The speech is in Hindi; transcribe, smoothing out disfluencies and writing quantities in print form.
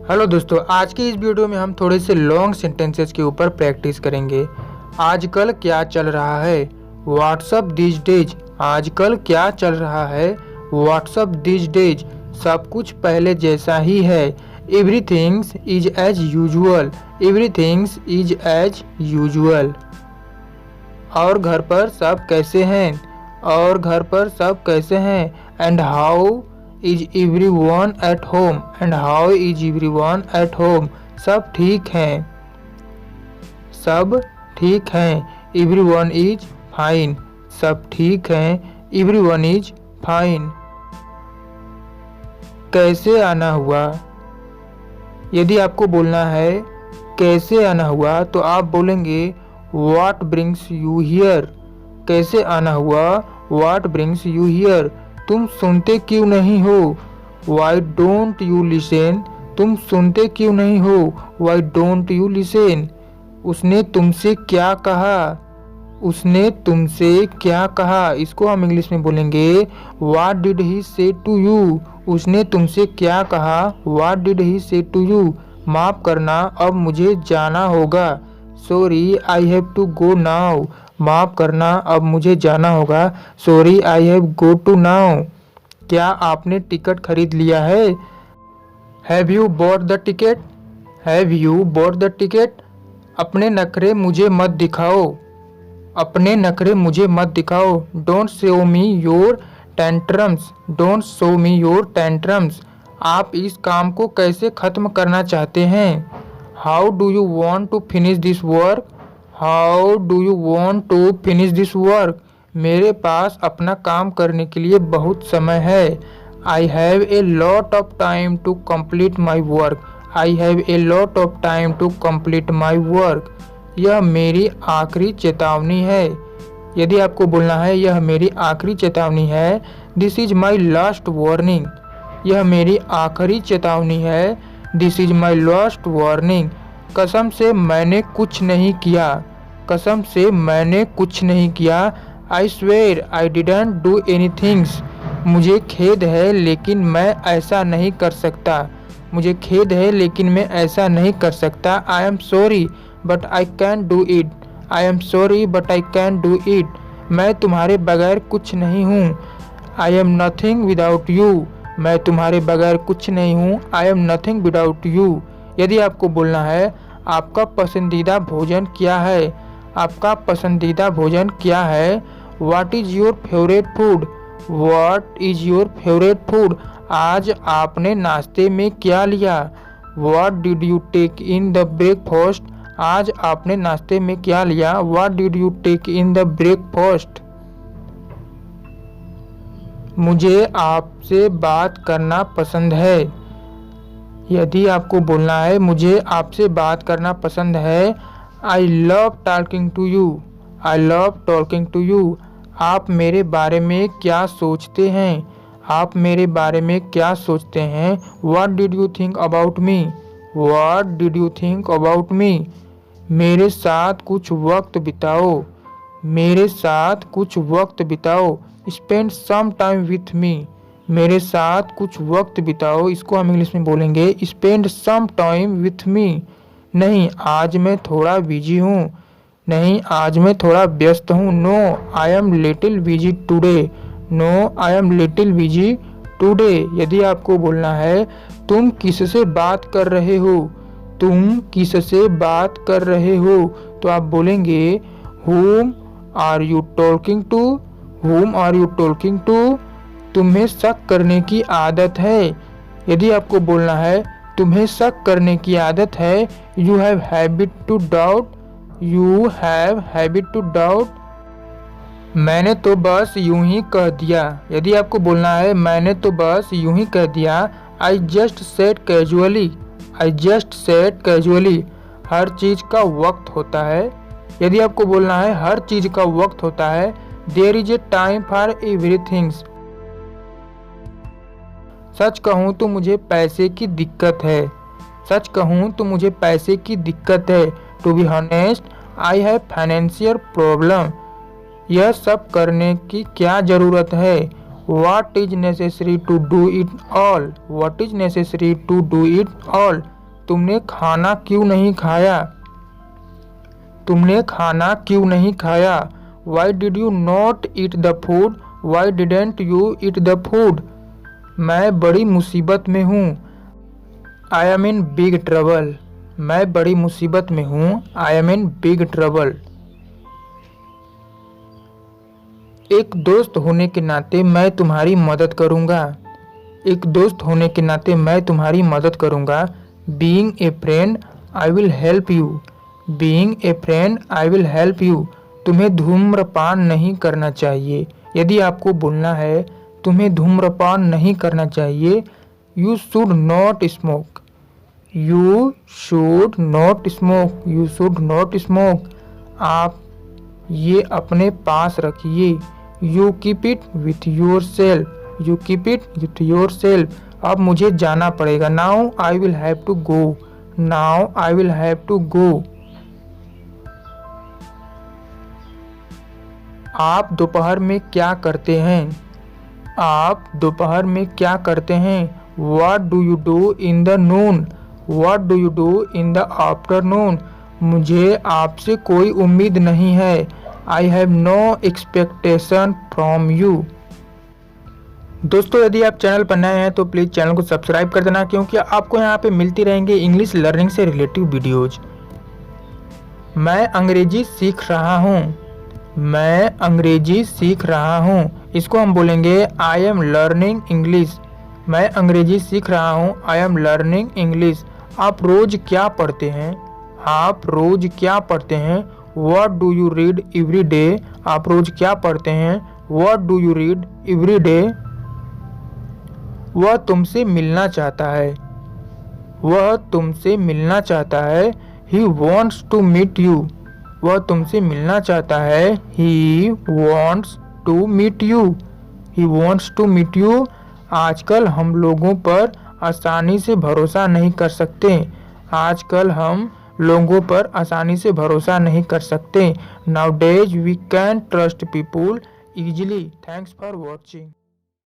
हेलो दोस्तों, आज की इस वीडियो में हम थोड़े से लॉन्ग सेंटेंसेस के ऊपर प्रैक्टिस करेंगे। आजकल क्या चल रहा है? What's up this days. आजकल क्या चल रहा है? What's up this days. सब कुछ पहले जैसा ही है। Everything's is as usual. Everything's is as usual. और घर पर सब कैसे हैं? और घर पर सब कैसे हैं? And how is everyone at home. And how is everyone at home. सब ठीक हैं। सब ठीक हैं। Everyone is fine. सब ठीक हैं। Everyone is fine. कैसे आना हुआ? यदि आपको बोलना है कैसे आना हुआ तो आप बोलेंगे व्हाट ब्रिंग्स यू हियर। कैसे आना हुआ? What brings you here. तुम सुनते क्यों नहीं हो? Why don't you listen. तुम सुनते क्यों नहीं हो? Why don't you listen. उसने तुमसे क्या कहा? उसने तुमसे क्या कहा? इसको हम इंग्लिश में बोलेंगे व्हाट डिड ही से टू यू। उसने तुमसे क्या कहा? व्हाट डिड ही से टू यू। माफ़ करना, अब मुझे जाना होगा। Sorry I have to go now. माफ़ करना, अब मुझे जाना होगा। Sorry I have go to now. क्या आपने टिकट खरीद लिया है? Have you bought the ticket. Have you bought the ticket. अपने नखरे मुझे मत दिखाओ। अपने नखरे मुझे मत दिखाओ। Don't show me your tantrums. Don't show me your tantrums. आप इस काम को कैसे ख़त्म करना चाहते हैं? How do you want to finish this work. How do you want to finish this work. मेरे पास अपना काम करने के लिए बहुत समय है। I have a lot of time to complete my work. I have a lot of time to complete my work. यह मेरी आखिरी चेतावनी है। यदि आपको बोलना है यह मेरी आखिरी चेतावनी है, this is my last warning. यह मेरी आखिरी चेतावनी है, this is my last warning. कसम से मैंने कुछ नहीं किया। कसम से मैंने कुछ नहीं किया। I swear I didn't do anythings. मुझे खेद है लेकिन मैं ऐसा नहीं कर सकता। मुझे खेद है लेकिन मैं ऐसा नहीं कर सकता। I am sorry but I can do it. I am sorry but I can do it. मैं तुम्हारे बगैर कुछ नहीं हूँ। I am nothing without you. मैं तुम्हारे बगैर कुछ नहीं हूँ। I am nothing without you. यदि आपको बोलना है आपका पसंदीदा भोजन क्या है? आपका पसंदीदा भोजन क्या है? What is your favourite food. What is your favourite food. आज आपने नाश्ते में क्या लिया? What did you take in the breakfast. आज आपने नाश्ते में क्या लिया? What did you take in the breakfast. मुझे आपसे बात करना पसंद है। यदि आपको बोलना है मुझे आपसे बात करना पसंद है, I love talking to you. I love talking to you. आप मेरे बारे में क्या सोचते हैं? आप मेरे बारे में क्या सोचते हैं? What did you think about me. What did you think about me. मेरे साथ कुछ वक्त बिताओ। मेरे साथ कुछ वक्त बिताओ। Spend some time with me. मेरे साथ कुछ वक्त बिताओ। इसको हम इंग्लिश में बोलेंगे spend some time with me. नहीं, आज मैं थोड़ा बिजी हूँ। नहीं, आज मैं थोड़ा व्यस्त हूँ। No I am little busy today. No I am little busy today. यदि आपको बोलना है तुम किससे बात कर रहे हो? तुम किससे बात कर रहे हो तो आप बोलेंगे whom are you talking to. whom are you talking to. तुम्हें शक करने की आदत है। यदि आपको बोलना है तुम्हें शक करने की आदत है, you have habit to doubt. You have habit to doubt. मैंने तो बस यूं ही कह दिया। यदि आपको बोलना है मैंने तो बस यूं ही कह दिया, I just said casually. I just said casually. हर चीज़ का वक्त होता है। यदि आपको बोलना है हर चीज़ का वक्त होता है, there is a time for everythings. सच कहूँ तो मुझे पैसे की दिक्कत है। सच कहूँ तो मुझे पैसे की दिक्कत है। To be honest I have financial problem. यह सब करने की क्या ज़रूरत है? What is necessary to do it all. What is necessary to do it all. तुमने खाना क्यों नहीं खाया? तुमने खाना क्यों नहीं खाया? Why did you not eat the food? Why didn't you eat the food? मैं बड़ी मुसीबत में हूँ। I am in big trouble. मैं बड़ी मुसीबत में हूँ। I am in big trouble. एक दोस्त होने के नाते मैं तुम्हारी मदद करूँगा। एक दोस्त होने के नाते मैं तुम्हारी मदद करूँगा। Being a friend, I will help you. Being a friend, I will help you. तुम्हें धूम्रपान नहीं करना चाहिए। यदि आपको बोलना है तुम्हें धूम्रपान नहीं करना चाहिए, You should not smoke. You should not smoke. You should not smoke. आप ये अपने पास रखिए। You keep it with yourself. You keep it with yourself. अब मुझे जाना पड़ेगा। Now I will have to go. Now I will have to go. आप दोपहर में क्या करते हैं? आप दोपहर में क्या करते हैं? What do you do in the noon? What do you do in the afternoon? मुझे आपसे कोई उम्मीद नहीं है। I have no expectation from you. दोस्तों, यदि आप चैनल पर नए हैं तो प्लीज़ चैनल को सब्सक्राइब कर देना, क्योंकि आपको यहाँ पे मिलती रहेंगे इंग्लिश लर्निंग से रिलेटिव वीडियोज। मैं अंग्रेजी सीख रहा हूँ। मैं अंग्रेजी सीख रहा हूँ। इसको हम बोलेंगे आई एम लर्निंग इंग्लिश। मैं अंग्रेजी सीख रहा हूँ। I am learning English. आप रोज़ क्या पढ़ते हैं? आप रोज़ क्या पढ़ते हैं? What do you read every day? आप रोज़ क्या पढ़ते हैं? What do you read every day? वह तुमसे मिलना चाहता है। वह तुमसे मिलना चाहता है। He wants to meet you. वह तुमसे मिलना चाहता है। He wants to meet you. He wants to meet you. आजकल हम लोगों पर आसानी से भरोसा नहीं कर सकते। आजकल हम लोगों पर आसानी से भरोसा नहीं कर सकते। Nowadays we can't trust people easily. Thanks for watching.